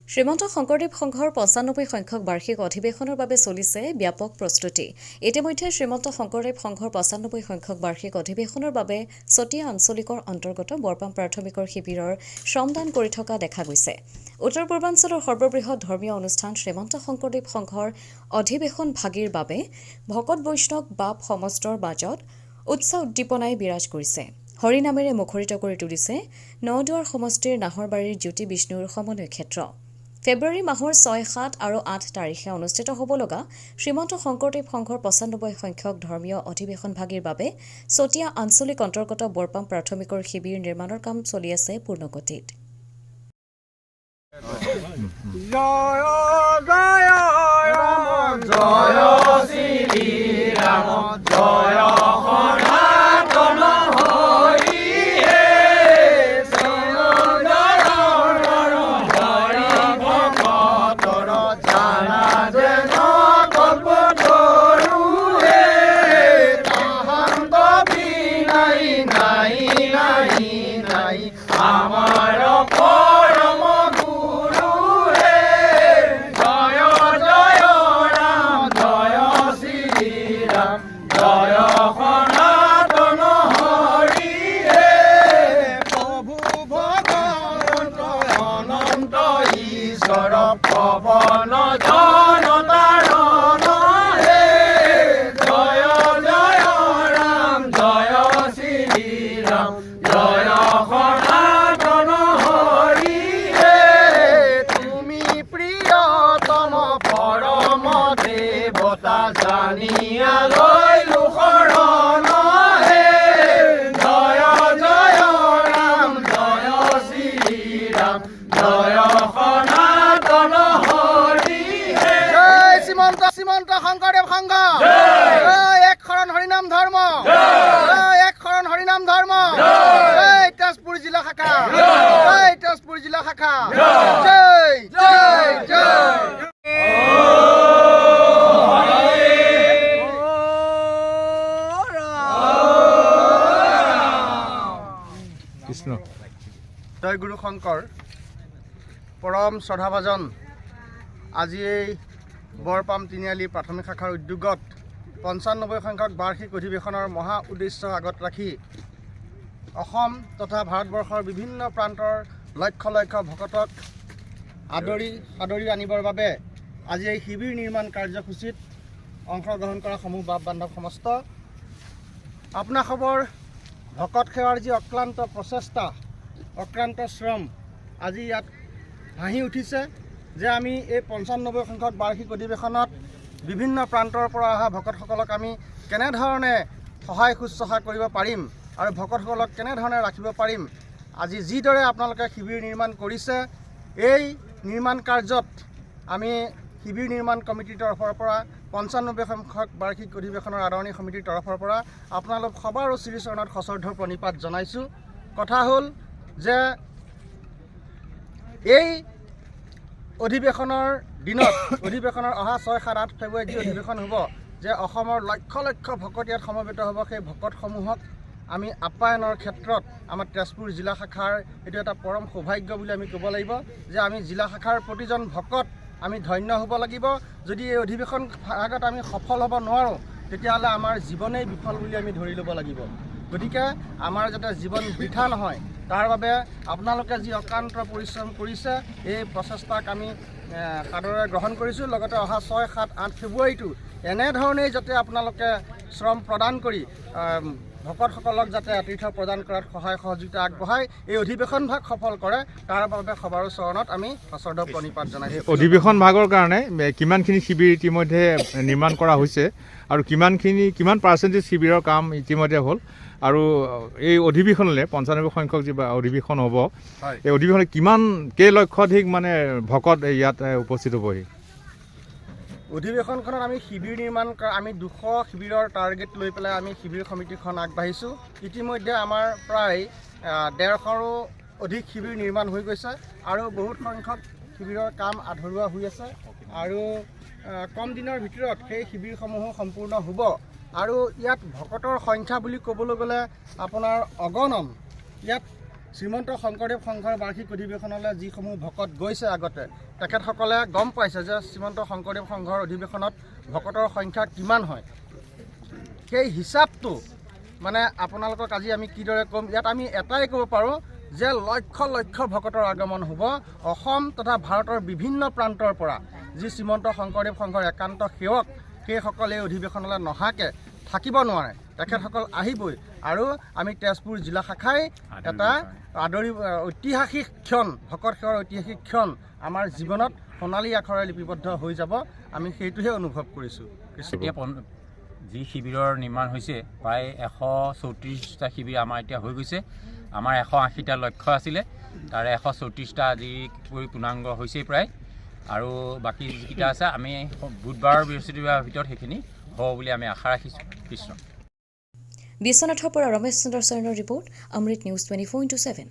শ্ৰীমন্ত শংকৰদেৱ সংঘৰ ৯৫ সংখ্যক বাৰ্ষিক অধিৱেশনৰ বাবে চলিছে ব্যাপক প্ৰস্তুতি। ইতিমধ্যে শ্ৰীমন্ত শংকৰদেৱ সংঘৰ ৯৫ সংখ্যক বাৰ্ষিক অধিৱেশনৰ বাবে চতিয়া আঞ্চলিকৰ অন্তৰ্গত বৰপাম প্ৰাথমিকৰ শিবিৰৰ শ্ৰমদান কৰি থকা দেখা গৈছে। উত্তৰ পূৰ্বাঞ্চলৰ সৰ্ববৃহৎ ধৰ্মীয় অনুষ্ঠান শ্ৰীমন্ত শংকৰদেৱ সংঘৰ অধিৱেশন ভাগিৰ বাবে ভকত বৈষ্ণৱ বাপ সমস্তৰ মাজত উৎসাহ উদ্দীপনাই বিৰাজ কৰিছে। হৰিনামেৰে মুখৰিত কৰি তুলিছে নদুৱাৰ সমষ্টিৰ নাহৰবাৰীৰ জ্যোতি বিষ্ণুৰ সমন্বয় ক্ষেত্ৰ। ফেব্ৰুৱাৰী মাহৰ ৬, ৭ আৰু ৮ তাৰিখে অনুষ্ঠিত হ'ব লগা শ্ৰীমন্ত শংকৰদেৱ সংঘৰ ৯৫ সংখ্যক ধৰ্মীয় অধিৱেশন ভাগিৰ বাবে চতিয়া আঞ্চলিক অন্তৰ্গত বৰপাম প্ৰাথমিকৰ শিবিৰ নিৰ্মাণৰ কাম চলি আছে পূৰ্ণগতিত। জয় জয় ৰাম জয় শ্ৰী ৰাম জয় সনাতন হৰি হে হৰি ভকতৰ জানা যেন কল্পতৰু হে তাহান্ত বিনাই নাই নাই নাই আমাৰ পৰম পৱন জনতাৰণ হে জয় জয় ৰাম জয় শ্ৰী ৰাম জয় সনাতন হৰি হে তুমি প্ৰিয়তম পৰম দেৱতা জানিয়া লৈলো শৰণ হে জয় জয় ৰাম জয় শ্ৰী ৰাম জয় শ্ৰীমন্ত শংকৰদেৱ সংঘ এক শৰণ হৰিনাম ধৰ্ম এক শৰণ হৰিনাম ধৰ্ম তেজপুৰ জিলা শাখা তেজপুৰ জিলা শাখা জয় জয় জয় কৃষ্ণ জয় গুৰু শংকৰ পৰম শ্ৰদ্ধাভাজন আজি এই বৰপাম তিনিআলি প্ৰাথমিক শাখাৰ উদ্যোগত ৯৫ সংখ্যক বাৰ্ষিক অধিৱেশনৰ মহা উদ্দেশ্য আগত ৰাখি অসম তথা ভাৰতবৰ্ষৰ বিভিন্ন প্ৰান্তৰ লক্ষ লক্ষ ভকতক আদৰি আনিবৰ বাবে আজি এই শিবিৰ নিৰ্মাণ কাৰ্যসূচীত অংশগ্ৰহণ কৰা সমূহ বাপ বান্ধৱ সমস্ত আপোনাসৱৰ ভকত সেৱাৰ যি অক্লান্ত প্ৰচেষ্টা অক্লান্ত শ্ৰম আজি ইয়াত ভাঁহি উঠিছে যে আমি এই ৯৫ সংখ্যক বাৰ্ষিক অধিৱেশনত বিভিন্ন প্ৰান্তৰ পৰা অহা ভকতসকলক আমি কেনেধৰণে সহায় শুশ্ৰূষা কৰিব পাৰিম আৰু ভকতসকলক কেনেধৰণে ৰাখিব পাৰিম। আজি যিদৰে আপোনালোকে শিবিৰ নিৰ্মাণ কৰিছে এই নিৰ্মাণ কাৰ্যত আমি শিবিৰ নিৰ্মাণ কমিটিৰ তৰফৰ পৰা ৯৫ সংখ্যক বাৰ্ষিক অধিৱেশনৰ আদৰণি সমিতিৰ তৰফৰ পৰা আপোনালোক সবাৰো শ্ৰীচৰণত সশ্ৰদ্ধ প্ৰণিপাত জনাইছোঁ। কথা হ'ল যে এই অধিৱেশনৰ দিনত অধিৱেশনৰ অহা ৬, ৭, ৮ ফেব্ৰুৱাৰীত যি অধিৱেশন হ'ব যে অসমৰ লক্ষ লক্ষ ভকত ইয়াত সমবেত হ'ব সেই ভকতসমূহক আমি আপ্যায়নৰ ক্ষেত্ৰত আমাৰ তেজপুৰ জিলা শাখাৰ এইটো এটা পৰম সৌভাগ্য বুলি আমি ক'ব লাগিব যে আমি জিলা শাখাৰ প্ৰতিজন ভকত আমি ধন্য হ'ব লাগিব। যদি এই অধিৱেশন ভাগত আমি সফল হ'ব নোৱাৰোঁ তেতিয়াহ'লে আমাৰ জীৱনেই বিফল বুলি আমি ধৰি ল'ব লাগিব। গতিকে আমাৰ যাতে জীৱন বৃথা নহয় তাৰ বাবে আপোনালোকে যি অক্লান্ত পৰিশ্ৰম কৰিছে এই প্ৰচেষ্টাক আমি সাদৰে গ্ৰহণ কৰিছোঁ। লগতে অহা ৬, ৭, ৮ ফেব্ৰুৱাৰীটো এনেধৰণেই যাতে আপোনালোকে শ্ৰম প্ৰদান কৰি ভকতসকলক যাতে তীৰ্থ প্ৰদান কৰাত সহায় সহযোগিতা আগবঢ়াই এই অধিৱেশন ভাগ সফল কৰে তাৰ বাবে সবাৰো চৰণত আমি সশ্ৰদ্ধ প্ৰণিপাত জনাইছোঁ। অধিৱেশন ভাগৰ কাৰণে কিমানখিনি শিবিৰ ইতিমধ্যে নিৰ্মাণ কৰা হৈছে আৰু কিমান পাৰ্চেণ্টেজ শিবিৰৰ কাম ইতিমধ্যে হ'ল আৰু এই অধিৱেশনলৈ ৯৫ সংখ্যক যি অধিৱেশন হ'ব এই অধিৱেশনত কেইলক্ষাধিক মানে ভকত ইয়াত উপস্থিত হ'বহি। অধিৱেশনখনত আমি শিবিৰ নিৰ্মাণ কৰা আমি ২০০ শিবিৰৰ টাৰ্গেট লৈ পেলাই আমি শিবিৰ সমিতিখন আগবাঢ়িছোঁ। ইতিমধ্যে আমাৰ প্ৰায় ১৫০ৰো অধিক শিবিৰ নিৰ্মাণ হৈ গৈছে আৰু বহুত সংখ্যক শিবিৰৰ কাম আধৰুৱা হৈ আছে আৰু কম দিনৰ ভিতৰত সেই শিবিৰসমূহো সম্পূৰ্ণ হ'ব। আৰু ইয়াত ভকতৰ সংখ্যা বুলি ক'বলৈ গ'লে আপোনাৰ অগণন ইয়াত শ্ৰীমন্ত শংকৰদেৱ সংঘৰ বাৰ্ষিক অধিৱেশনলৈ যিসমূহ ভকত গৈছে আগতে তেখেতসকলে গম পাইছে যে শ্ৰীমন্ত শংকৰদেৱ সংঘৰ অধিৱেশনত ভকতৰ সংখ্যা কিমান হয়। সেই হিচাপটো মানে আপোনালোকক আজি আমি কিদৰে ক'ম, ইয়াত আমি এটাই ক'ব পাৰোঁ যে লক্ষ লক্ষ ভকতৰ আগমন হ'ব অসম তথা ভাৰতৰ বিভিন্ন প্ৰান্তৰ পৰা। যি শ্ৰীমন্ত শংকৰদেৱ সংঘৰ একান্ত সেৱক সেইসকল এই অধিৱেশনলৈ নহাকৈ থাকিব নোৱাৰে, তেখেতসকল আহিবই। আৰু আমি তেজপুৰ জিলা শাখাই এটা ঐতিহাসিক ক্ষণ, ভকত সেৱাৰ ঐতিহাসিক ক্ষণ আমাৰ জীৱনত সোণালী আখৰে লিপিবদ্ধ হৈ যাব, আমি সেইটোহে অনুভৱ কৰিছোঁ। এতিয়া যি শিবিৰৰ নিৰ্মাণ হৈছে প্ৰায় 134টা শিবিৰ আমাৰ এতিয়া হৈ গৈছে। আমাৰ 180টা লক্ষ্য আছিলে, তাৰে 134টা আজি পূৰ্ণাংগ হৈছেই প্ৰায়, আৰু বাকী যিকেইটা আছে আমি বুধবাৰ বৃহস্পতিবাৰৰ ভিতৰত সেইখিনি হ'ব বুলি আমি আশা ৰাখিছোঁ। কৃষ্ণ। বিশ্বনাথৰ পৰা ৰমেশ চন্দ্ৰ চৰণৰ ৰিপৰ্ট, অমৃত নিউজ 24/7।